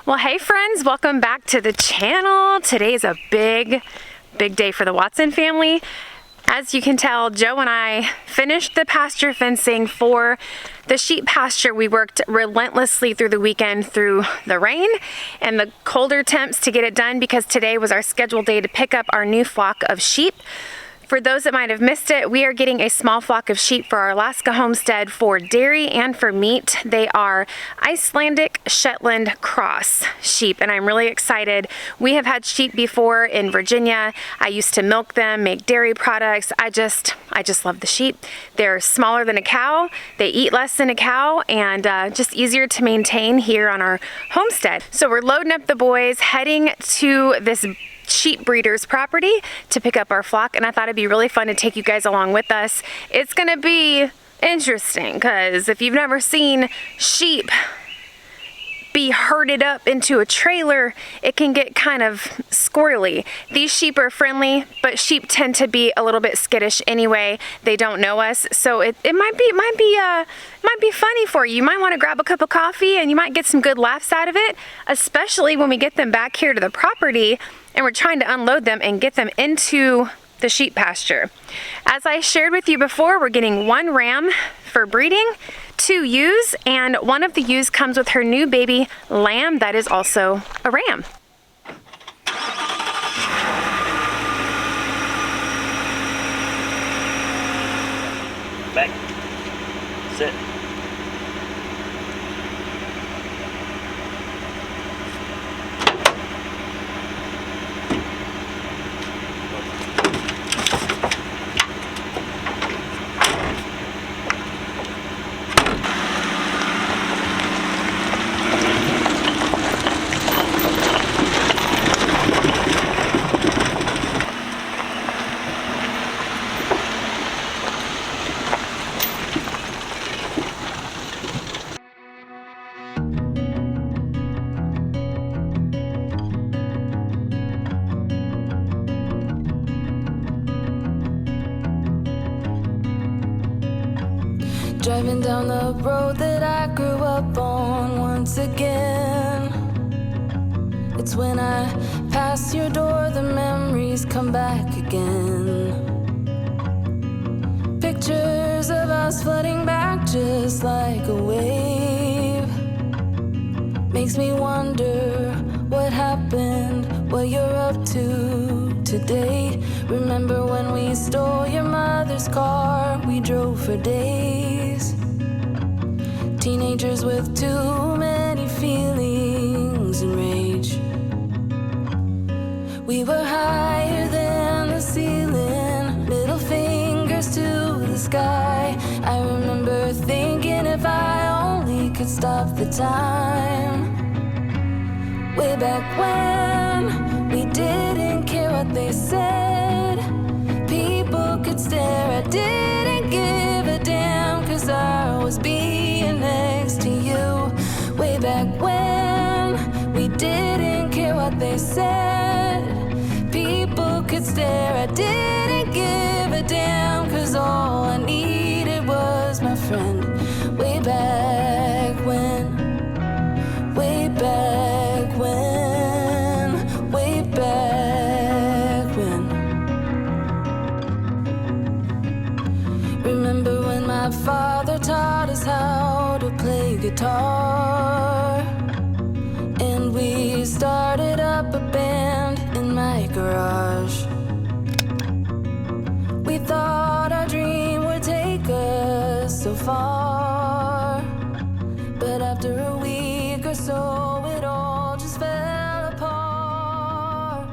Well, hey friends, welcome back to the channel. Today is a big day for the Watson family. As you can tell, Joe and I finished the pasture fencing for the sheep pasture. We worked relentlessly through the weekend through the rain and the colder temps to get it done because today was our scheduled day to pick up our new flock of sheep. For those that might have missed it, we are getting a small flock of sheep for our Alaska homestead for dairy and for meat. They are Icelandic Shetland cross sheep, and I'm really excited. We have had sheep before in Virginia. I used to milk them, make dairy products. I just love the sheep. They're smaller than a cow. They eat less than a cow, and just easier to maintain here on our homestead. So we're loading up the boys, heading to this sheep breeder's property to pick up our flock, and I thought it'd be really fun to take you guys along with us. It's gonna be interesting because if you've never seen sheep be herded up into a trailer, it can get kind of squirrely. These sheep are friendly, but sheep tend to be a little bit skittish anyway. They don't know us, so it might be funny for you. You might want to grab a cup of coffee and you might get some good laughs out of it, especially when we get them back here to the property and we're trying to unload them and get them into the sheep pasture. As I shared with you before, we're getting one ram for breeding, 2 ewes, and one of the ewes comes with her new baby lamb that is also a ram. Back. Sit. Driving down the road that I grew up on once again. It's when I pass your door, the memories come back again. Pictures of us flooding back just like a wave. Makes me wonder what happened, what you're up to today. Remember when we stole your mother's car, we drove for days. Teenagers with too many feelings and rage. We were higher than the ceiling, middle fingers to the sky. I remember thinking if I only could stop the time. Way back when we didn't care what they said. People could stare, I didn't give a damn, cause I was being next to you. Way back when we didn't care what they said. People could stare, I didn't give a damn, cause all I needed was my friend. Way back when, way back when, way back when. Remember when my father taught us how to play guitar, and we started up a band in my garage. We thought our dream would take us so far, but after a week or so it all just fell apart.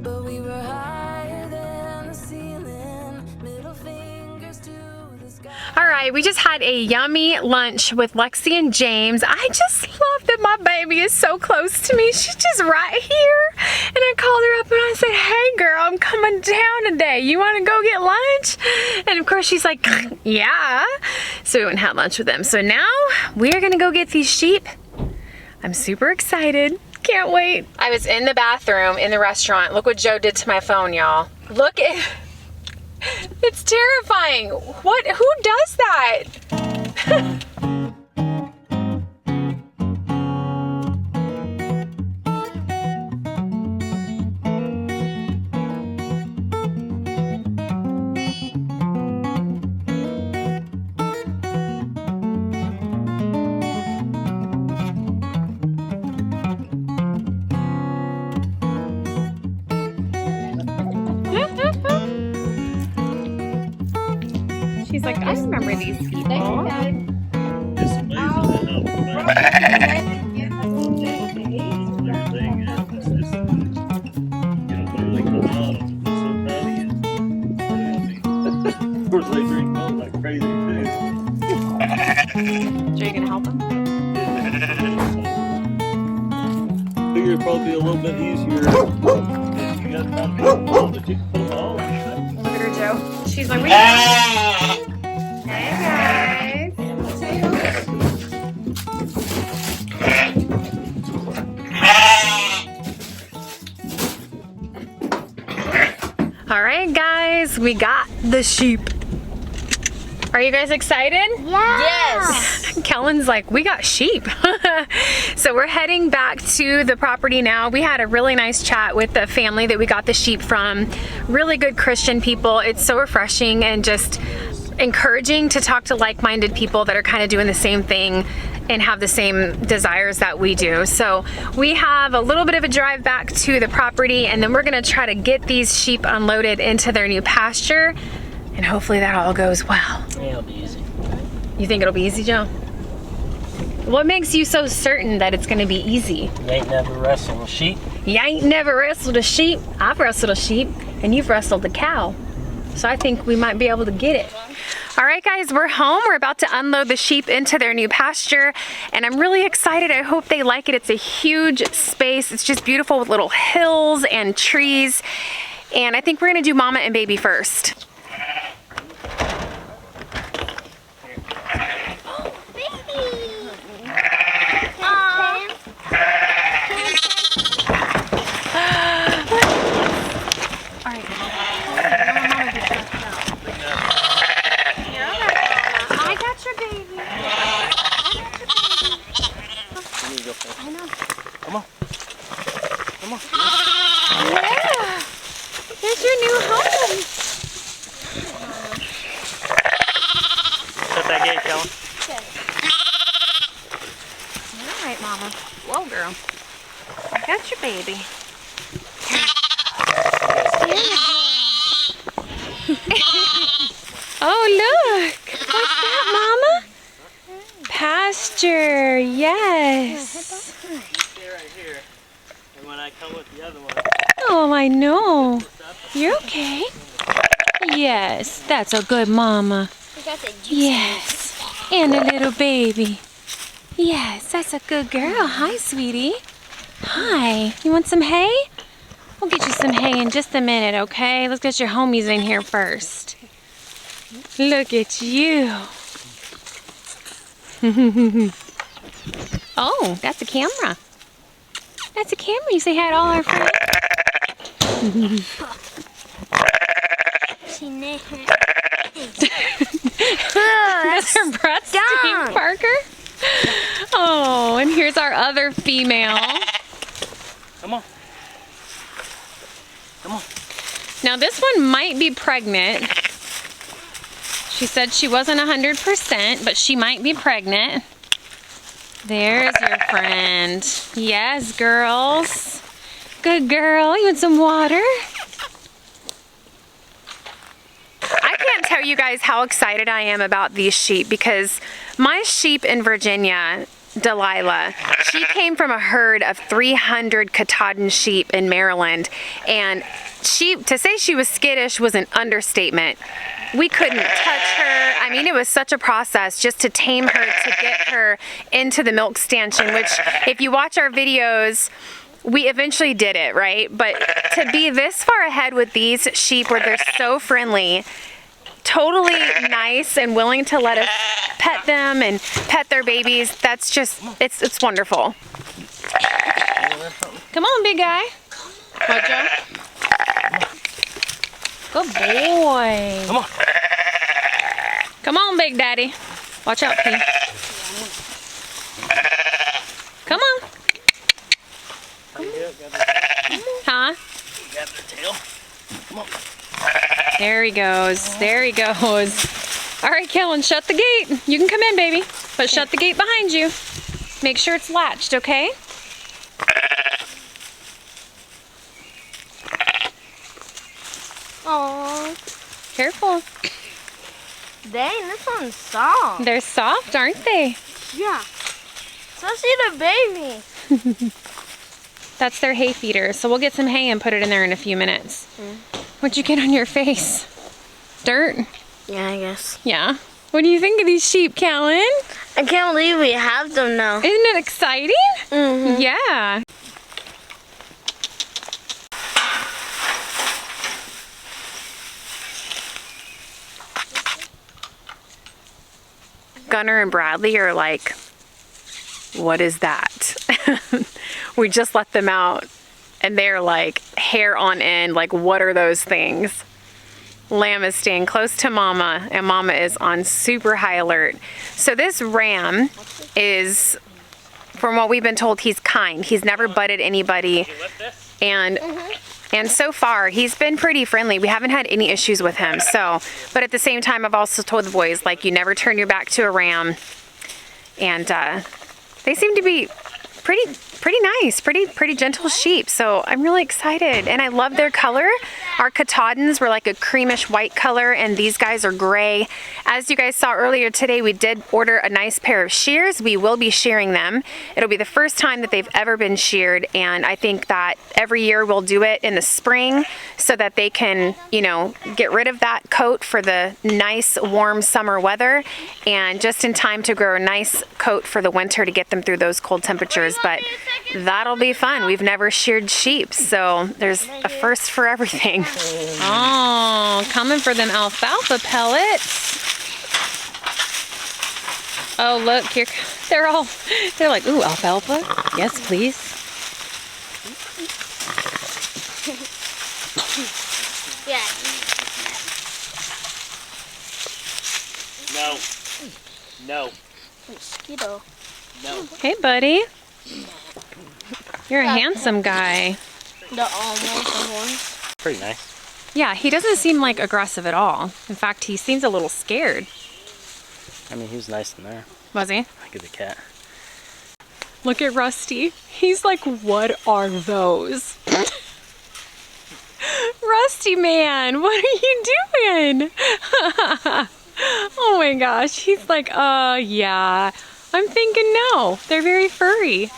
But we were higher than the ceiling, middle fingers to the sky. All right, we just had a yummy lunch with Lexi and James. I just love that my baby is so close to me. She's just right here. And I called her up and I said, hey girl, I'm coming down today. You want to go get lunch? And of course she's like, yeah. So we went and had lunch with them. So now we are going to go get these sheep. I'm super excited. Can't wait. I was in the bathroom in the restaurant. Look what Joe did to my phone, y'all. Look at... It's terrifying. Who does that? He's like, I remember these people. It's amazing how everything is. It's literally come out of it. So proud of you. Of course, they drink milk like crazy too. So you're gonna help him? I figure it'd probably be a little bit easier if you got time to put them all, but you can put them all. Look at her, Joe. She's like, hey guys. All right, guys, we got the sheep. Are you guys excited? Yes. Kellen's like, we got sheep. So we're heading back to the property now. We had a really nice chat with the family that we got the sheep from. Really good Christian people. It's so refreshing and just encouraging to talk to like-minded people that are kind of doing the same thing and have the same desires that we do. So we have a little bit of a drive back to the property, and then we're gonna try to get these sheep unloaded into their new pasture, and hopefully that all goes well. Yeah, it'll be easy. You think it'll be easy, Joe? What makes you so certain that it's gonna be easy? You ain't never wrestled a sheep. You ain't never wrestled a sheep. I've wrestled a sheep, and you've wrestled a cow. So I think we might be able to get it. All right, guys, we're home. We're about to unload the sheep into their new pasture, and I'm really excited. I hope they like it. It's a huge space. It's just beautiful with little hills and trees. And I think we're gonna do mama and baby first. There's your new home. Shut that gate, Kellen. All right, mama. Whoa, girl. I got your baby. Oh, look. What's that, mama? Pasture. Yes. Stay right here. And when I come with the other one, Oh, I know. You're okay. Yes, that's a good mama. Yes, and a little baby. Yes, that's a good girl. Hi, sweetie. Hi. You want some hay? We'll get you some hay in just a minute, okay? Let's get your homies in here first. Look at you. Oh, that's a camera. That's a camera. You say hi to all our friends. That's her breath stain, Parker. Oh, and here's our other female. come on. Come on. Now this one might be pregnant. She said she wasn't 100%, but she might be pregnant. There's your friend. Yes, girls. Good girl. You want some water? I can't tell you guys how excited I am about these sheep because my sheep in Virginia, Delilah, she came from a herd of 300 Katahdin sheep in Maryland, and to say she was skittish was an understatement. We couldn't touch her. I mean, it was such a process just to tame her, to get her into the milk stanchion, which if you watch our videos, we eventually did it, right? But to be this far ahead with these sheep where they're so friendly, totally nice and willing to let us pet them and pet their babies, that's just, it's wonderful. Come on, big guy. What, Joe? Good boy. Come on. Come on, Big Daddy. Watch out, P. Come on. Huh? Got their tail. Come on. There he goes. There he goes. All right, Kellen, shut the gate. You can come in, baby, but shut the gate behind you. Make sure it's latched, okay? Aww. Careful. Dang, this one's soft. They're soft, aren't they? Yeah. Especially the baby. That's their hay feeder. So we'll get some hay and put it in there in a few minutes. What'd you get on your face? Dirt? Yeah, I guess. Yeah. What do you think of these sheep, Callan? I can't believe we have them now. Isn't it exciting? Mm-hmm. Yeah. Gunnar and Bradley are like, what is that? We just let them out and they're like hair on end, like what are those things? Lamb is staying close to Mama and Mama is on super high alert. So this ram is, from what we've been told, he's kind. He's never butted anybody. And so far he's been pretty friendly. We haven't had any issues with him. So, but at the same time, I've also told the boys, like, you never turn your back to a ram. And they seem to be pretty nice, pretty gentle sheep. So I'm really excited, and I love their color. Our Katahdins were like a creamish white color, and these guys are gray. As you guys saw earlier today, we did order a nice pair of shears. We will be shearing them. It'll be the first time that they've ever been sheared, and I think that every year we'll do it in the spring so that they can, you know, get rid of that coat for the nice warm summer weather, and just in time to grow a nice coat for the winter to get them through those cold temperatures. But that'll be fun. We've never sheared sheep, so there's a first for everything. Oh, coming for them alfalfa pellets. Oh, look, here, they're like, ooh, alfalfa? Yes, please. Yeah. No. No. Mosquito. No. Hey, buddy. You're a handsome guy. The almost one. Pretty nice. Yeah, he doesn't seem like aggressive at all. In fact, he seems a little scared. I mean, he was nice in there. Was he? Look at the cat. Look at Rusty. He's like, what are those? Rusty man, what are you doing? Oh my gosh, he's like, yeah. I'm thinking no, they're very furry.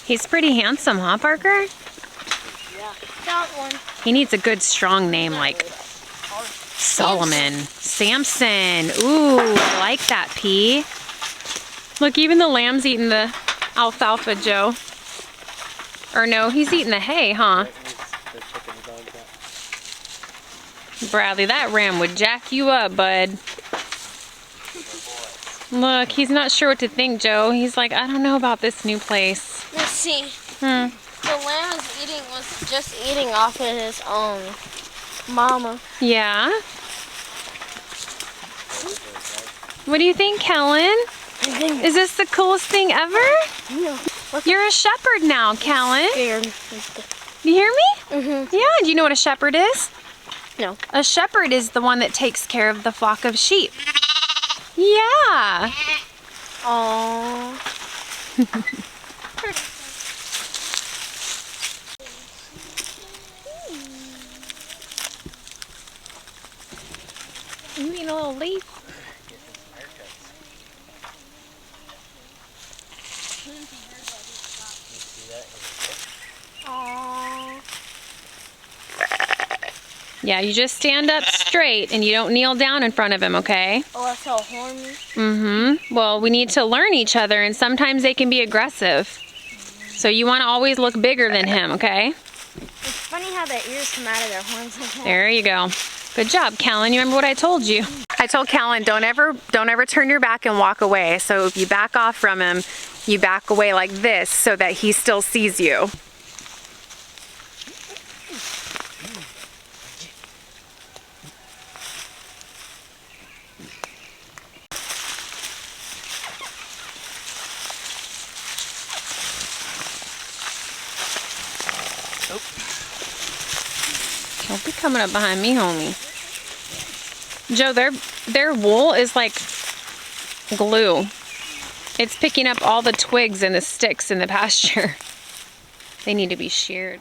He's pretty handsome, huh, Parker? Yeah. That one. He needs a good strong name like Solomon, Samson. Ooh, I like that, P. Look, even the lamb's eating the alfalfa, Joe. Or no, he's eating the hay, huh? Bradley, that ram would jack you up, bud. Look, he's not sure what to think, Joe. He's like, I don't know about this new place. Let's see. Hmm. The lamb was just eating off of his mama. Yeah? What do you think, Kellen? Is this the coolest thing ever? No. You're a shepherd now, Kellen. Scared. You hear me? Mm-hmm. Yeah, do you know what a shepherd is? No. A shepherd is the one that takes care of the flock of sheep. Yeah. Aww. You mean a little leaf? Aww. Yeah, you just stand up straight and you don't kneel down in front of him, okay? Oh, that's so horny. Mm-hmm. Well, we need to learn each other, and sometimes they can be aggressive. So you want to always look bigger than him, okay? It's funny how their ears come out of their horns like that. There you go. Good job, Callan. You remember what I told you? I told Callan, don't ever turn your back and walk away. So if you back off from him, you back away like this so that he still sees you. Don't be coming up behind me, homie. Joe, their wool is like glue. It's picking up all the twigs and the sticks in the pasture. They need to be sheared.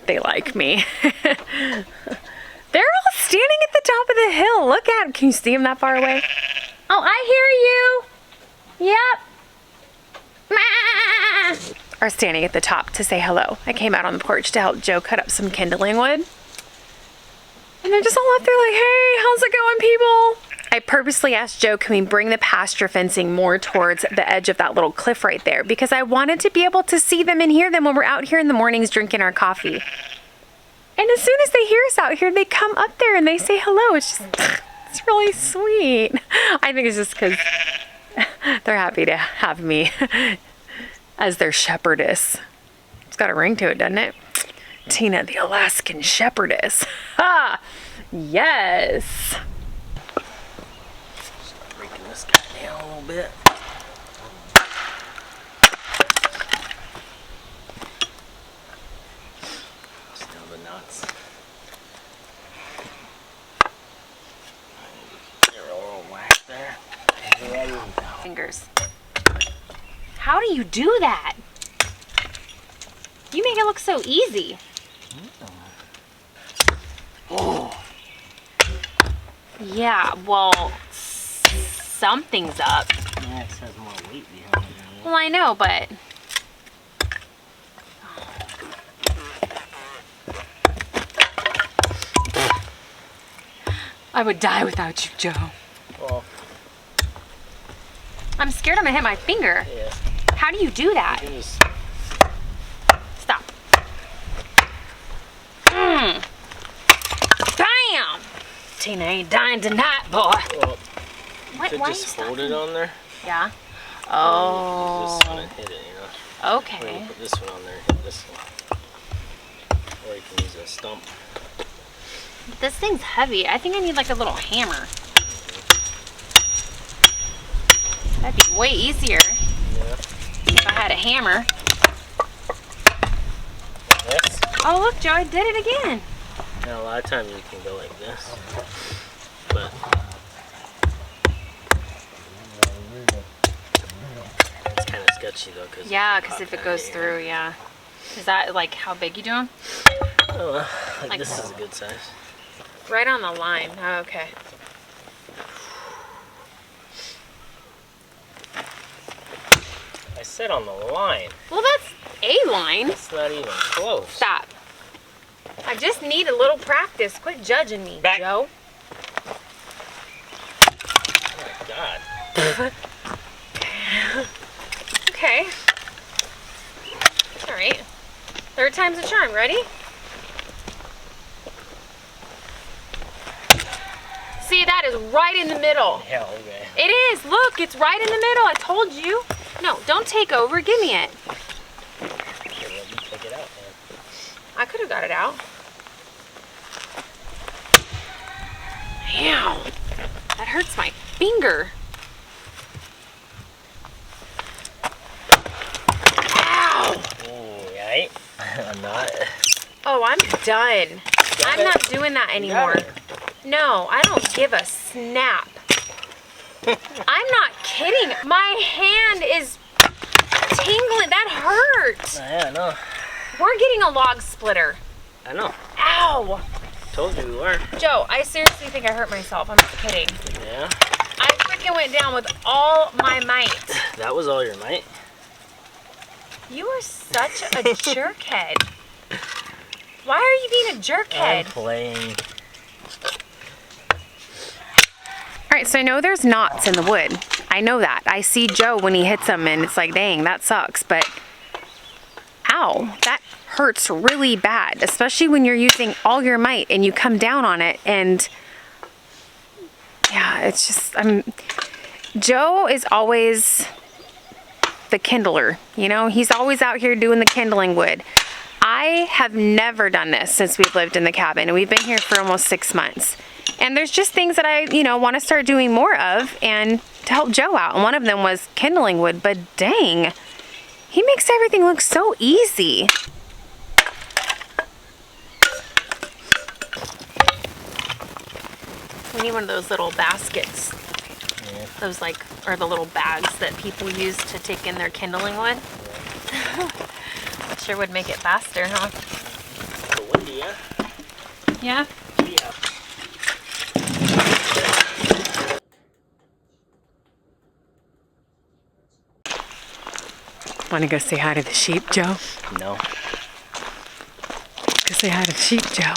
They like me. They're all standing at the top of the hill. Look at them. Can you see them that far away? Oh, I hear you. Yep. Are standing at the top to say hello. I came out on the porch to help Joe cut up some kindling wood. And they're just all up there like, hey, how's it going, people? I purposely asked Joe, can we bring the pasture fencing more towards the edge of that little cliff right there? Because I wanted to be able to see them and hear them when we're out here in the mornings drinking our coffee. And as soon as they hear us out here, they come up there and they say hello. It's just, it's really sweet. I think it's just because they're happy to have me as their shepherdess. It's got a ring to it, doesn't it? Tina, the Alaskan shepherdess. Ha! Yes. Breaking this guy down a little bit. Still the nuts. Get a little whack there. Fingers. How do you do that? You make it look so easy. Oh. Yeah, well, something's up. Yeah, it has more weight behind it. Well, I know, but... I would die without you, Joe. Well, I'm scared I'm gonna hit my finger. yeah. How do you do that? You can just Stop. Bam! Tina ain't dying tonight, boy. well, What? could Why are you just hold stopping? it on there. Yeah. Use Oh. this one and hit it, you know. Or you Okay. can put this one on there and hit this one. Or you can use a stump. This thing's heavy. I think I need like a little hammer. That'd be way easier Yeah. if I had a hammer. This. Oh, look, Joe, I did it again. Now, a lot of times you can go like this. But it's kind of sketchy though. Cause Yeah, it because can if it pop goes down through, yeah. Is that like how big you doing? here. Oh, well, like this is a good size. Right on the line. Oh, okay. I said on the line. Well, that's a line. It's not even close. Stop. I just need a little practice. Quit judging me, Back. Joe. Oh my God. Okay. All right. Third time's a charm. Ready? See, that is right in the middle. Yeah, okay. It is. Look, it's right in the middle. I told you. No, don't take over. Give me it. Here, let me take it out, man. I could have got it out. Ow. That hurts my finger. Ow. Ooh, right? I'm not. Oh, I'm done. I'm it? not doing that anymore. it? No, I don't give a snap. I'm not kidding. My hand is tingling. That hurt. Yeah, I know. We're getting a log splitter. I know. Ow. Told you we were. Joe, I seriously think I hurt myself. I'm not kidding. Yeah. I freaking went down with all my might. That was all your might. You are such a jerkhead. Why are you being a jerkhead? I'm playing. All right, so I know there's knots in the wood. I know that. I see Joe when he hits them and it's like, dang, that sucks. But ow, that hurts really bad, especially when you're using all your might and you come down on it. And yeah, it's just, Joe is always the kindler, you know? He's always out here doing the kindling wood. I have never done this since we've lived in the cabin, and we've been here for almost 6 months. And there's just things that I, want to start doing more of and to help Joe out. And one of them was kindling wood, but dang, he makes everything look so easy. We need one of those little baskets. Yeah. Those or the little bags that people use to take in their kindling wood. Sure would make it faster, huh? The windy, yeah? Yeah. Yeah. Want to go say hi to the sheep, Joe? No. Go say hi to the sheep, Joe.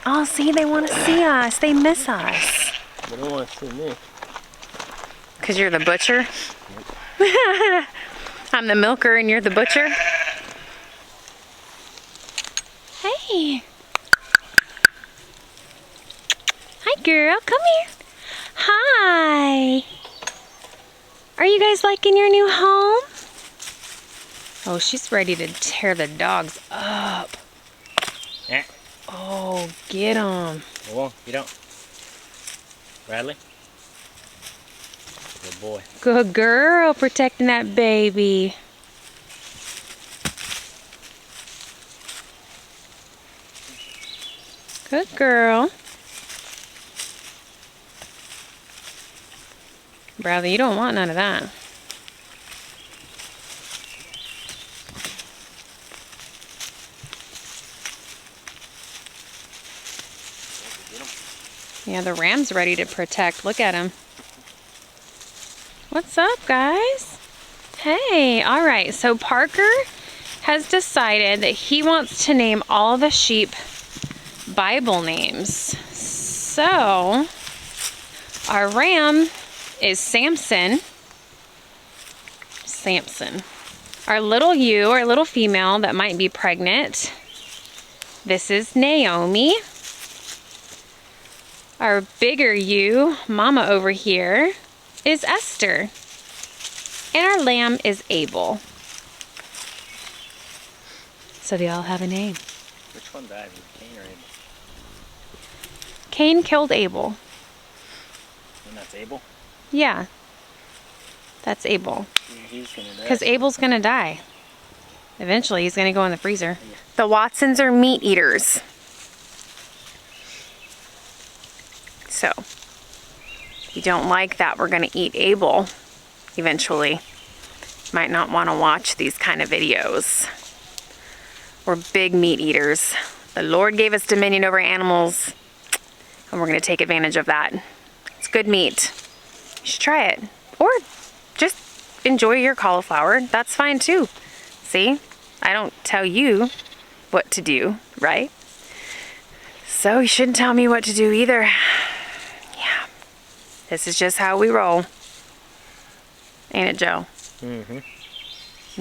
Oh, see, they want to see us. They miss us. They don't want to see me. Because you're the butcher? I'm the milker and you're the butcher? Hey. Hi, girl. Come here. Hi. Are you guys liking your new home? Oh, she's ready to tear the dogs up. Yeah. Oh, get them. Well, you don't. Bradley? Good boy. Good girl, protecting that baby. Good girl. Bradley, you don't want none of that. Yeah, the ram's ready to protect. Look at him. What's up, guys? Hey, all right. So Parker has decided that he wants to name all the sheep Bible names. So our ram is Samson. Our little ewe, our little female that might be pregnant, this is Naomi. Our bigger ewe, Mama over here, is Esther. And our lamb is Abel. So they all have a name. Which one died? Cain or Abel? Cain killed Abel. And that's Abel? Yeah. That's Abel. He's gonna die. Because Abel's going to die. Eventually, he's going to go in the freezer. The Watsons are meat eaters. So, if you don't like that, we're going to eat Abel eventually. Might not want to watch these kind of videos. We're big meat eaters. The Lord gave us dominion over animals, and we're going to take advantage of that. It's good meat. You should try it. Or just enjoy your cauliflower. That's fine too. See? I don't tell you what to do, right? So you shouldn't tell me what to do either. Yeah. This is just how we roll. Ain't it, Joe? Mm-hmm.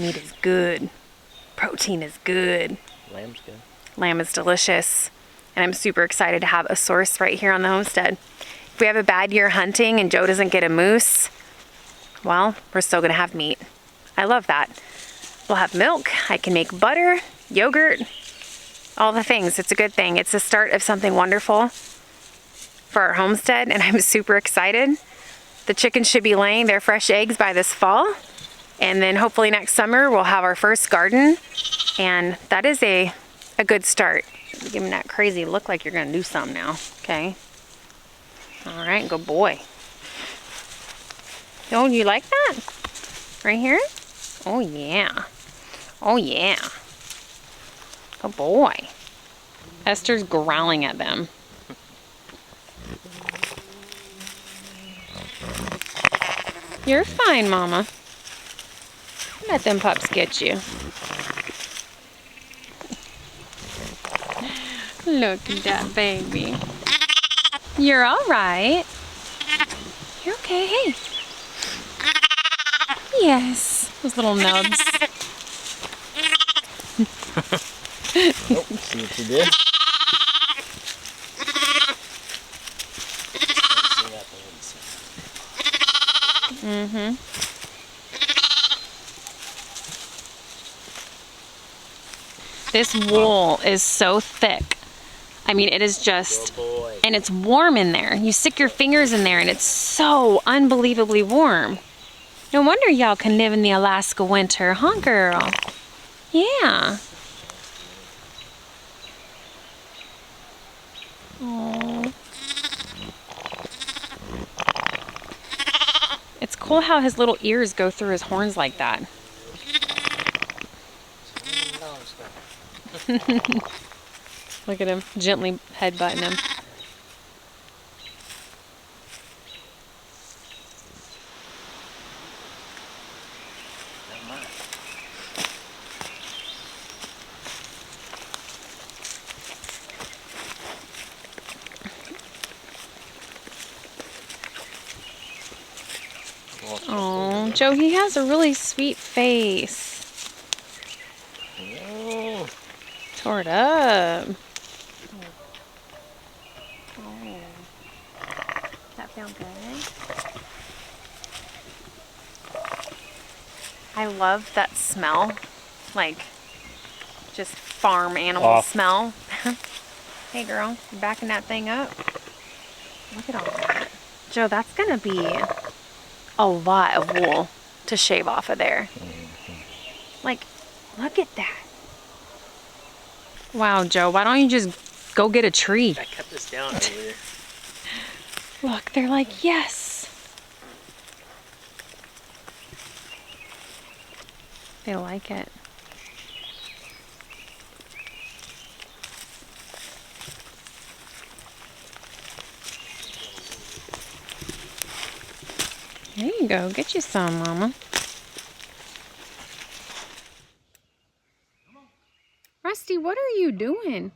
Meat is good. Protein is good. Lamb's good. Lamb is delicious. And I'm super excited to have a source right here on the homestead. If we have a bad year hunting and Joe doesn't get a moose, well, we're still going to have meat. I love that. We'll have milk. I can make butter, yogurt, all the things. It's a good thing. It's the start of something wonderful for our homestead, and I'm super excited. The chickens should be laying their fresh eggs by this fall, and then hopefully next summer we'll have our first garden, and that is a good start. Give him that crazy look like you're going to do something now, okay? All right, good boy. Oh, you like that? Right here? Oh yeah. Oh yeah. Oh boy. Esther's growling at them. You're fine, Mama. Let them pups get you. Look at that baby. You're all right. You're okay. Hey. Yes. Those little nubs. Nope, see what you did? Mm-hmm. This wool is so thick. I mean, it is just, and it's warm in there. You stick your fingers in there and it's so unbelievably warm. No wonder y'all can live in the Alaska winter, huh, girl? Yeah. Aww. It's cool how his little ears go through his horns like that. Look at him, gently headbutting him. Oh, Joe, he has a really sweet face. Oh. Tore it up. Oh. That feel good? I love that smell. Like, just farm animal smell. Hey girl, you backing that thing up? Look at all that. Joe, that's gonna be a lot of wool to shave off of there. Like, look at that. Wow, Joe, why don't you just go get a tree? I cut this down earlier. Look, they're like, yes. They like it. There you go. Get you some, Mama. Rusty, what are you doing?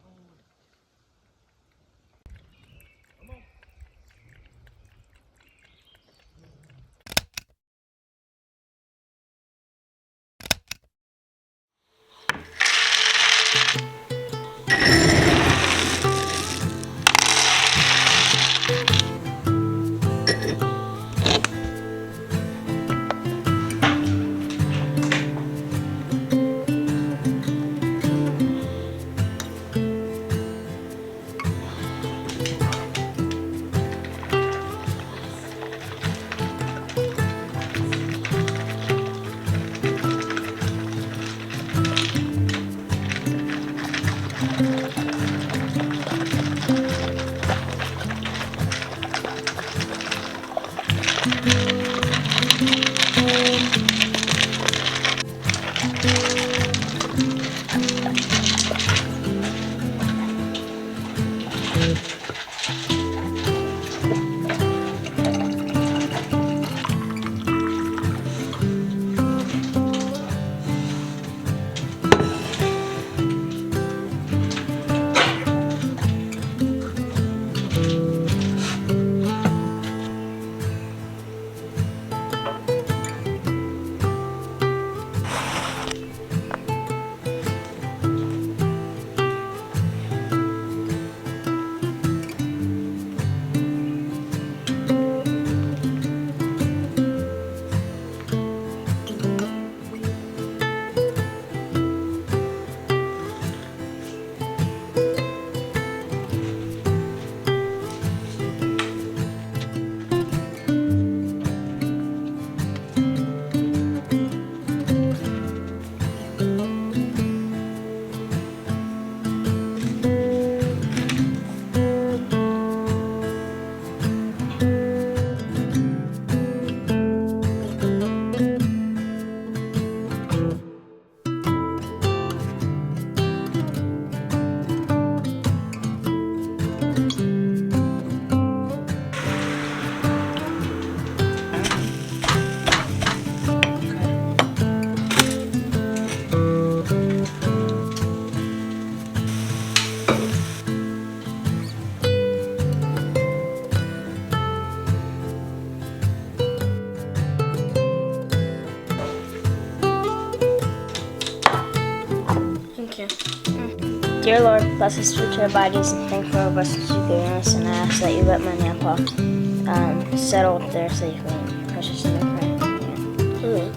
question. Dear Lord, bless us with our bodies and thank for our blessings you gave us, and I ask that you let my grandpa settle up there safely. In precious name, I pray.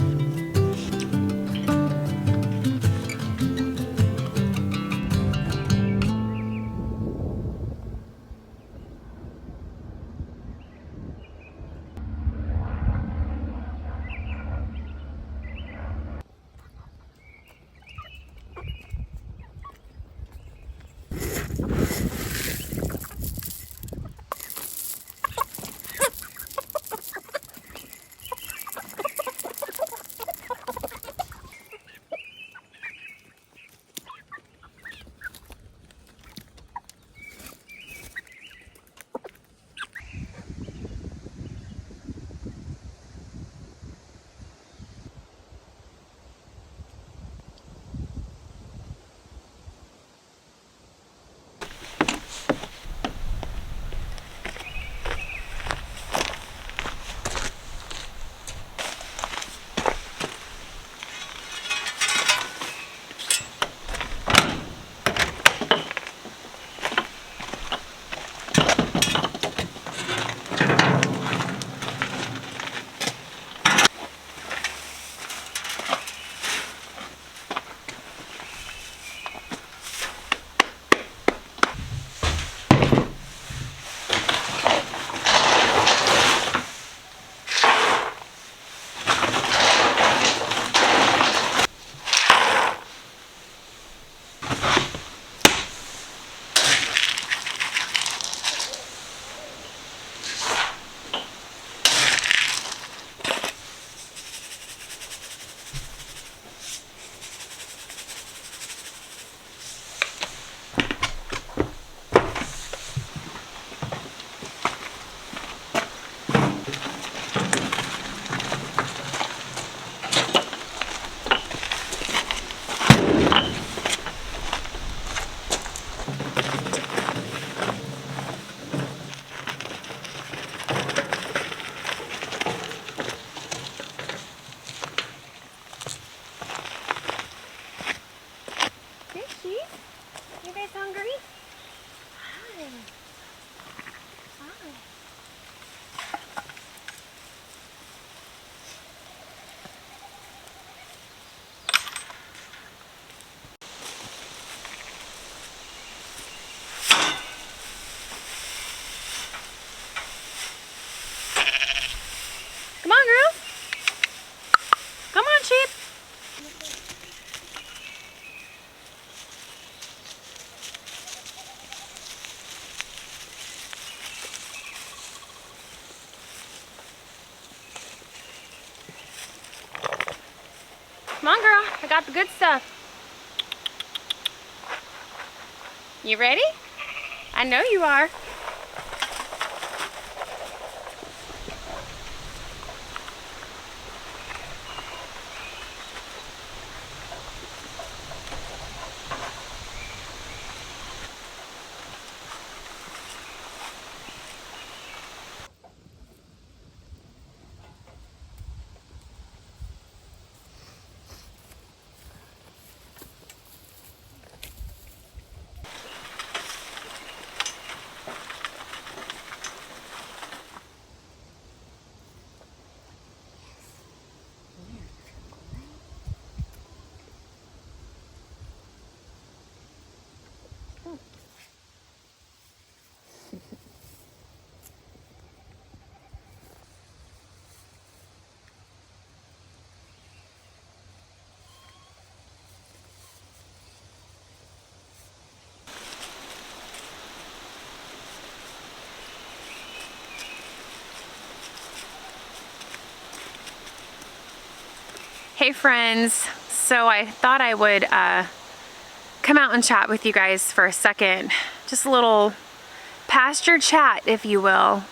Amen. Come on, girl. Come on, sheep. Come on, girl. I got the good stuff. You ready? I know you are. Hey friends, so I thought I would come out and chat with you guys for a second. Just a little pasture chat, if you will.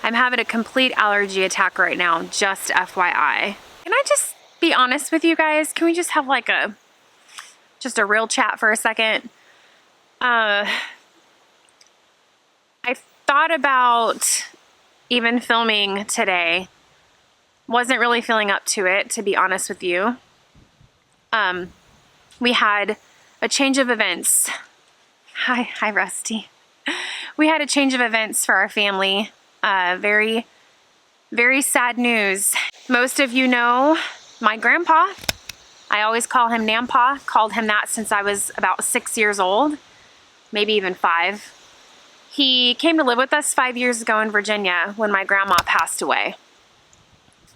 I'm having a complete allergy attack right now, just FYI. Can I just be honest with you guys? Can we just have like a real chat for a second? I thought about even filming today. Wasn't really feeling up to it, to be honest with you. We had a change of events. Hi, Rusty. We had a change of events for our family. Very, very sad news. Most of you know my grandpa. I always call him Nampa. Called him that since I was about 6 years old, maybe even 5. He came to live with us 5 years ago in Virginia when my grandma passed away.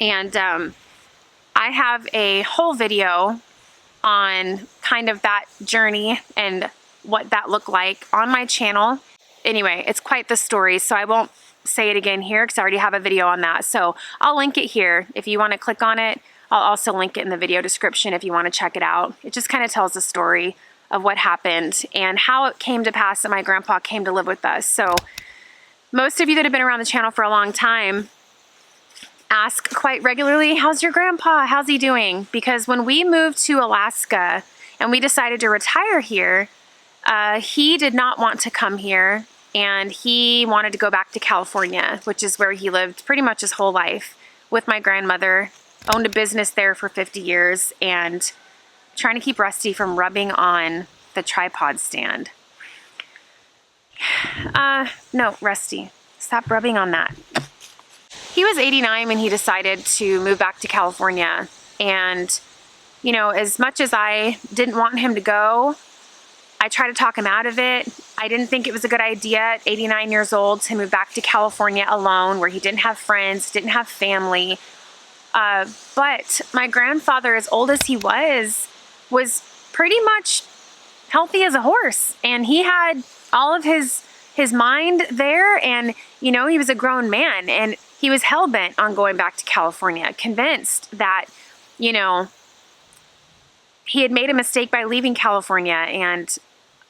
And I have a whole video on kind of that journey and what that looked like on my channel. Anyway, it's quite the story, so I won't say it again here because I already have a video on that. So I'll link it here. If you want to click on it, I'll also link it in the video description if you want to check it out. It just kind of tells the story of what happened and how it came to pass that my grandpa came to live with us. So most of you that have been around the channel for a long time ask quite regularly, how's your grandpa? How's he doing? Because when we moved to Alaska and we decided to retire here, he did not want to come here, and he wanted to go back to California, which is where he lived pretty much his whole life with my grandmother, owned a business there for 50 years, and trying to keep Rusty from rubbing on the tripod stand. No, Rusty, stop rubbing on that. He was 89 when he decided to move back to California. And, you know, as much as I didn't want him to go, I tried to talk him out of it. I didn't think it was a good idea at 89 years old to move back to California alone, where he didn't have friends, didn't have family. But my grandfather, as old as he was pretty much healthy as a horse. And he had all of his mind there, and, you know, he was a grown man, and he was hell-bent on going back to California, convinced that, you know, he had made a mistake by leaving California. And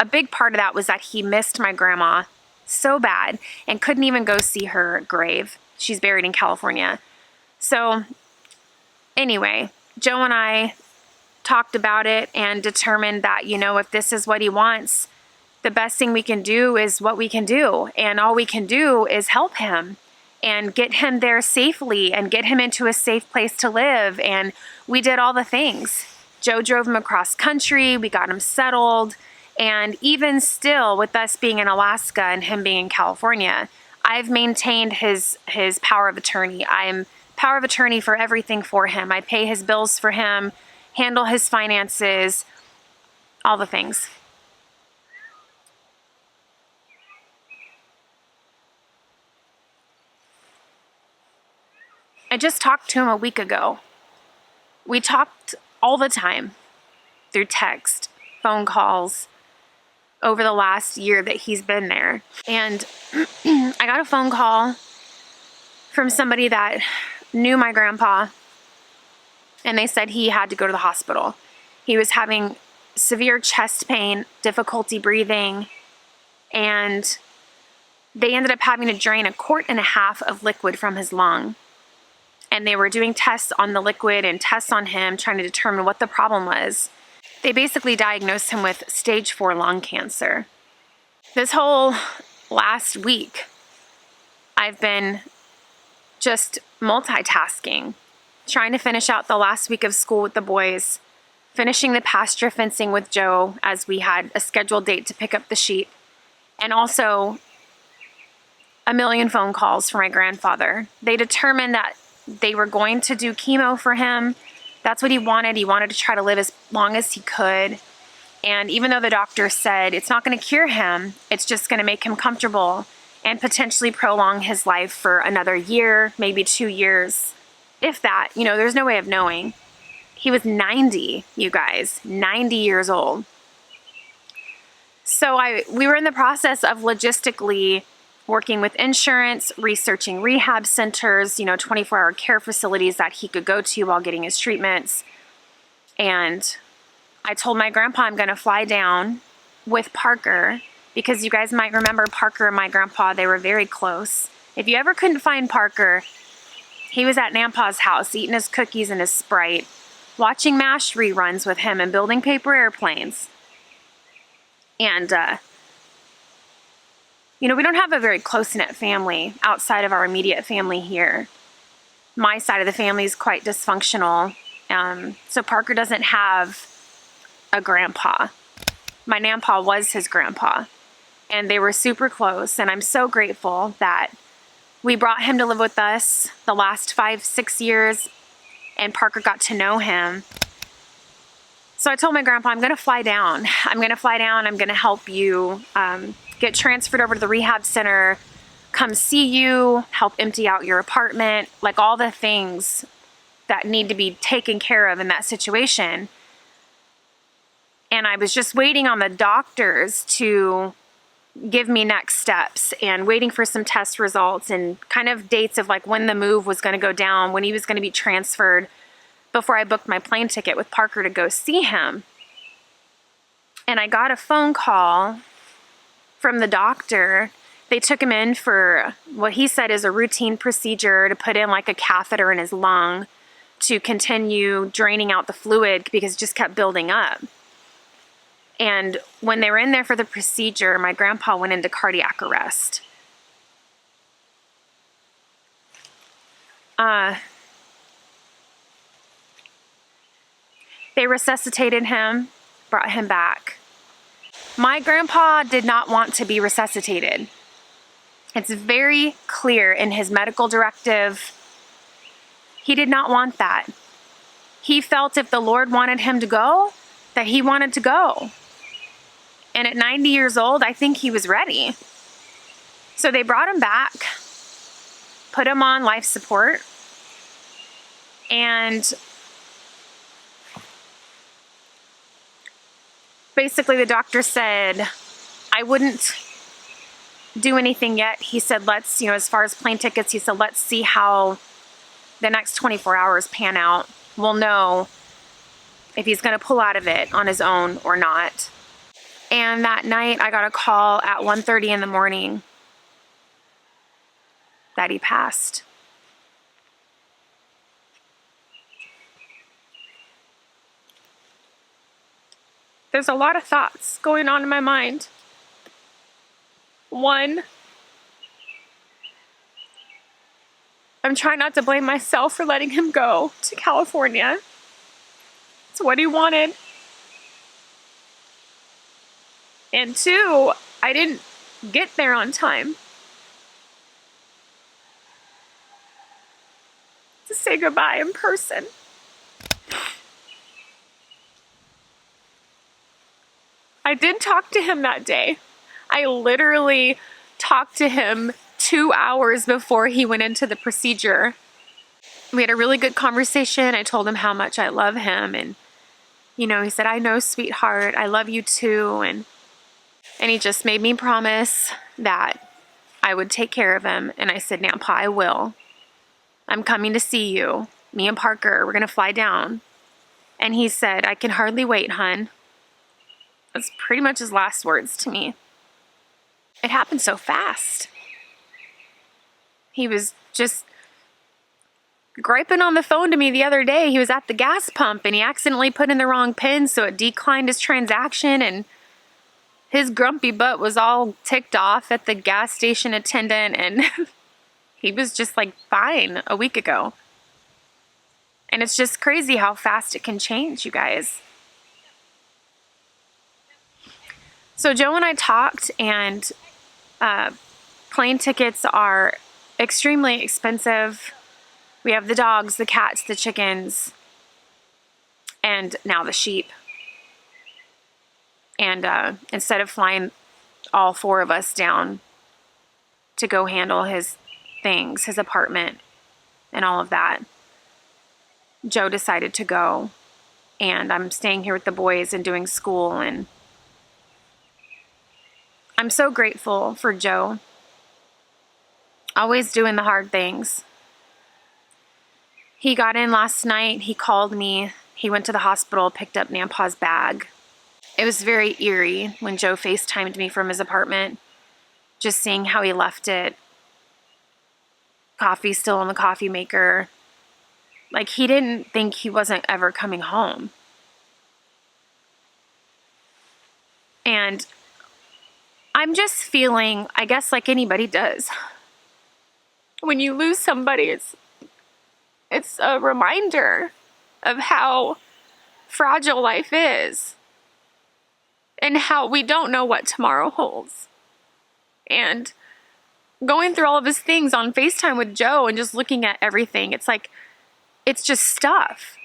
a big part of that was that he missed my grandma so bad and couldn't even go see her grave. She's buried in California. So anyway, Joe and I talked about it and determined that, you know, if this is what he wants, the best thing we can do is what we can do. And all we can do is help him and get him there safely and get him into a safe place to live. And we did all the things. Joe drove him across country. We got him settled. And even still, with us being in Alaska and him being in California, I've maintained his power of attorney. I am power of attorney for everything for him. I pay his bills for him, handle his finances, all the things. I just talked to him a week ago. We talked all the time through text, phone calls, over the last year that he's been there. And I got a phone call from somebody that knew my grandpa, and they said he had to go to the hospital. He was having severe chest pain, difficulty breathing, and they ended up having to drain 1.5 quarts of liquid from his lung. And they were doing tests on the liquid and tests on him, trying to determine what the problem was. They basically diagnosed him with stage 4 lung cancer. This whole last week, I've been just multitasking, trying to finish out the last week of school with the boys, finishing the pasture fencing with Joe as we had a scheduled date to pick up the sheep, and also a million phone calls for my grandfather. They determined that they were going to do chemo for him. That's what he wanted. He wanted to try to live as long as he could. And even though the doctor said it's not going to cure him, it's just going to make him comfortable and potentially prolong his life for another year, maybe 2 years. If that, you know, there's no way of knowing. He was 90, you guys, 90 years old. So we were in the process of logistically working with insurance, researching rehab centers, you know, 24-hour care facilities that he could go to while getting his treatments. And I told my grandpa I'm going to fly down with Parker, because you guys might remember Parker and my grandpa, they were very close. If you ever couldn't find Parker, he was at Nampa's house eating his cookies and his Sprite, watching MASH reruns with him and building paper airplanes. And, you know, we don't have a very close-knit family outside of our immediate family here. My side of the family is quite dysfunctional. So Parker doesn't have a grandpa. my Grandpa was his grandpa, and they were super close. And I'm so grateful that we brought him to live with us the last 5-6 years, and Parker got to know him. So I told my grandpa, I'm going to fly down. I'm going to help you get transferred over to the rehab center, come see you, help empty out your apartment, like all the things that need to be taken care of in that situation. And I was just waiting on the doctors to give me next steps and waiting for some test results and kind of dates of like when the move was going to go down, when he was going to be transferred, before I booked my plane ticket with Parker to go see him. And I got a phone call from the doctor. They took him in for what he said is a routine procedure to put in like a catheter in his lung to continue draining out the fluid because it just kept building up. And when they were in there for the procedure, my grandpa went into cardiac arrest. They resuscitated him, brought him back. My grandpa did not want to be resuscitated. It's very clear in his medical directive. He did not want that. He felt if the Lord wanted him to go, that he wanted to go. And at 90 years old, I think he was ready. So they brought him back, put him on life support, and basically the doctor said, I wouldn't do anything yet. He said, let's, as far as plane tickets, he said, let's see how the next 24 hours pan out. We'll know if he's going to pull out of it on his own or not. And that night I got a call at 1:30 in the morning that he passed. There's a lot of thoughts going on in my mind. One, I'm trying not to blame myself for letting him go to California. It's what he wanted. And two, I didn't get there on time to say goodbye in person. I did talk to him that day. I literally talked to him 2 hours before he went into the procedure. We had a really good conversation. I told him how much I love him. And, he said, I know, sweetheart, I love you too. And he just made me promise that I would take care of him. And I said, Grandpa, I will. I'm coming to see you. Me and Parker, we're going to fly down. And he said, I can hardly wait, hun. That's pretty much his last words to me. It happened so fast. He was just griping on the phone to me the other day. He was at the gas pump and he accidentally put in the wrong pin, so it declined his transaction, and his grumpy butt was all ticked off at the gas station attendant, and he was just like fine a week ago. And it's just crazy how fast it can change, you guys. So Joe and I talked, and plane tickets are extremely expensive. We have the dogs, the cats, the chickens, and now the sheep. And instead of flying all 4 of us down to go handle his things, his apartment, and all of that, Joe decided to go. And I'm staying here with the boys and doing school, and I'm so grateful for Joe. Always doing the hard things. He got in last night. He called me. He went to the hospital, picked up Grandpa's bag. It was very eerie when Joe FaceTimed me from his apartment, just seeing how he left it. Coffee still in the coffee maker. Like, he didn't think he wasn't ever coming home. And I'm just feeling, I guess like anybody does, when you lose somebody, it's a reminder of how fragile life is. and how we don't know what tomorrow holds. And going through all of his things on FaceTime with Joe and just looking at everything, it's like, it's just stuff.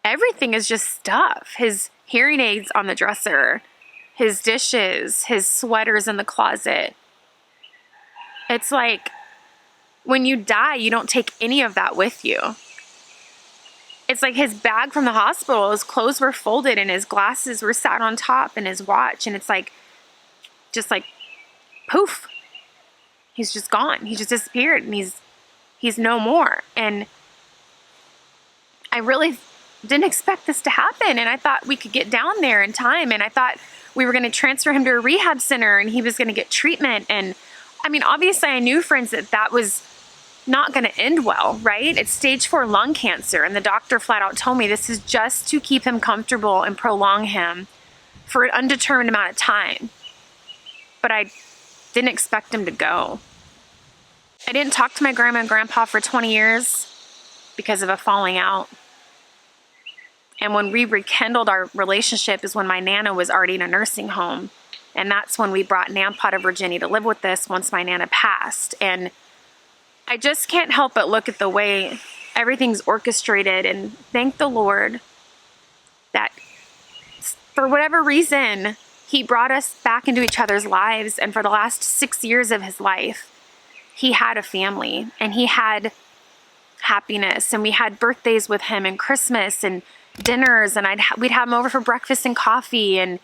Everything is just stuff. His hearing aids on the dresser, his dishes, his sweaters in the closet. It's like, when you die, you don't take any of that with you. It's like his bag from the hospital, his clothes were folded and his glasses were sat on top and his watch. And it's like, just like, poof. He's just gone. He just disappeared and he's no more. And I really didn't expect this to happen. And I thought we could get down there in time. And I thought we were going to transfer him to a rehab center and he was going to get treatment. And I mean, obviously I knew, friends, that was not going to end well, right? It's stage 4 lung cancer. And the doctor flat out told me this is just to keep him comfortable and prolong him for an undetermined amount of time. But I didn't expect him to go. I didn't talk to my grandma and grandpa for 20 years because of a falling out. And when we rekindled our relationship is when my Nana was already in a nursing home. And that's when we brought Nampa to Virginia to live with us once my Nana passed. And I just can't help but look at the way everything's orchestrated and thank the Lord that for whatever reason, he brought us back into each other's lives. And for the last 6 years of his life, he had a family and he had happiness. And we had birthdays with him and Christmas and dinners. And we'd have him over for breakfast and coffee. And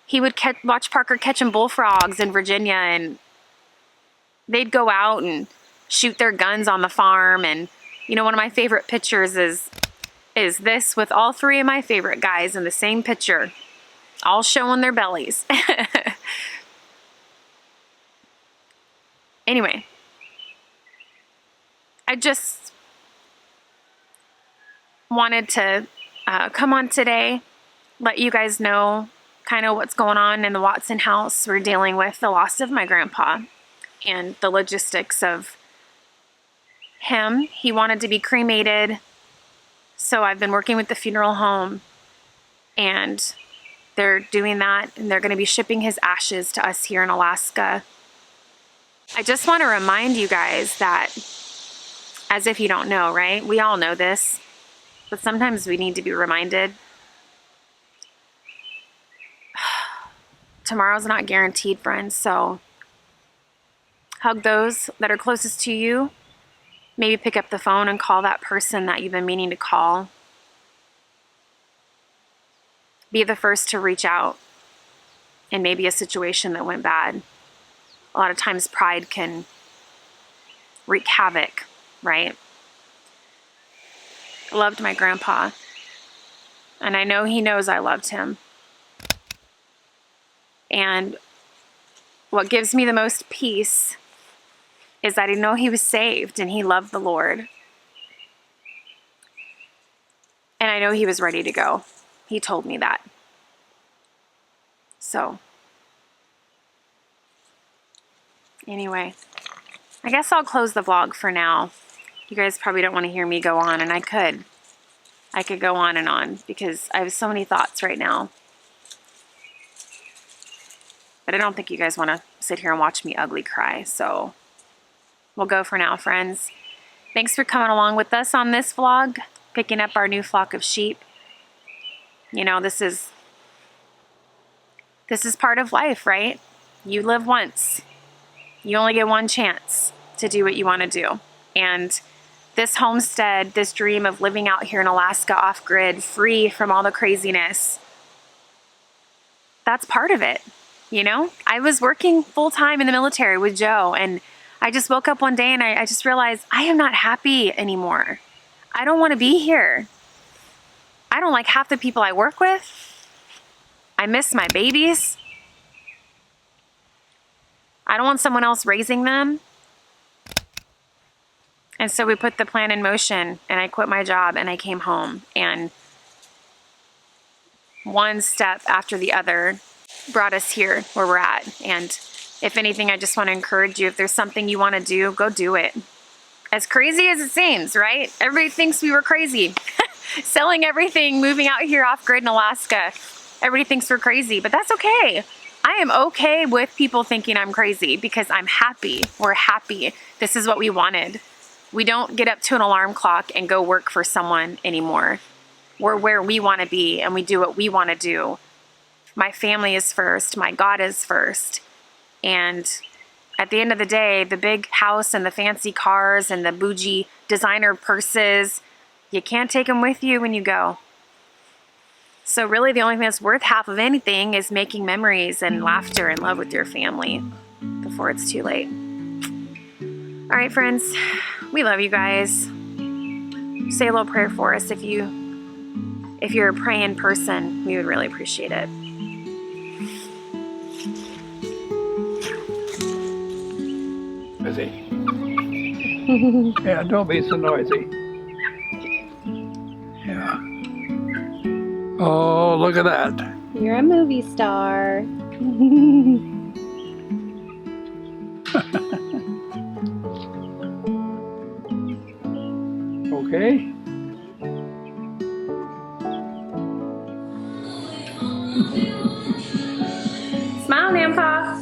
he would watch Parker catching bullfrogs in Virginia. And they'd go out and shoot their guns on the farm. And, you know, one of my favorite pictures is this with all 3 of my favorite guys in the same picture, all showing their bellies. Anyway, I just wanted to come on today, let you guys know kind of what's going on in the Watson house. We're dealing with the loss of my grandpa and the logistics of him. He wanted to be cremated, so I've been working with the funeral home, and they're doing that, and they're going to be shipping his ashes to us here in Alaska. I just want to remind you guys that, as if you don't know, right? We all know this, but sometimes we need to be reminded. Tomorrow's not guaranteed, friends, so hug those that are closest to you. Maybe pick up the phone and call that person that you've been meaning to call. Be the first to reach out in maybe a situation that went bad. A lot of times pride can wreak havoc, right? I loved my grandpa, and I know he knows I loved him. And what gives me the most peace is that I know he was saved and he loved the Lord. And I know he was ready to go. He told me that. So, anyway, I guess I'll close the vlog for now. You guys probably don't want to hear me go on, and I could go on and on because I have so many thoughts right now. But I don't think you guys want to sit here and watch me ugly cry, so we'll go for now, friends. Thanks for coming along with us on this vlog, picking up our new flock of sheep. You know, this is part of life, right? You live once. You only get one chance to do what you want to do. And this homestead, this dream of living out here in Alaska off-grid, free from all the craziness, that's part of it. You know, I was working full-time in the military with Joe, and I just woke up one day and I just realized I am not happy anymore. I don't want to be here. I don't like half the people I work with. I miss my babies. I don't want someone else raising them. And so we put the plan in motion, and I quit my job and I came home, and one step after the other brought us here where we're at. And if anything, I just want to encourage you, if there's something you want to do, go do it. As crazy as it seems, right? Everybody thinks we were crazy. Selling everything, moving out here off grid in Alaska. everybody thinks we're crazy, but that's okay. I am okay with people thinking I'm crazy because I'm happy. We're happy. This is what we wanted. We don't get up to an alarm clock and go work for someone anymore. We're where we want to be and we do what we want to do. My family is first. My God is first. And at the end of the day, the big house and the fancy cars and the bougie designer purses, you can't take them with you when you go. So really the only thing that's worth half of anything is making memories and laughter and love with your family before it's too late. All right, friends, we love you guys. Say a little prayer for us if you're a praying person. We would really appreciate it. Noisy. Yeah, don't be so noisy. Yeah. Oh, look at that. You're a movie star. Okay. Smile, Grandpa.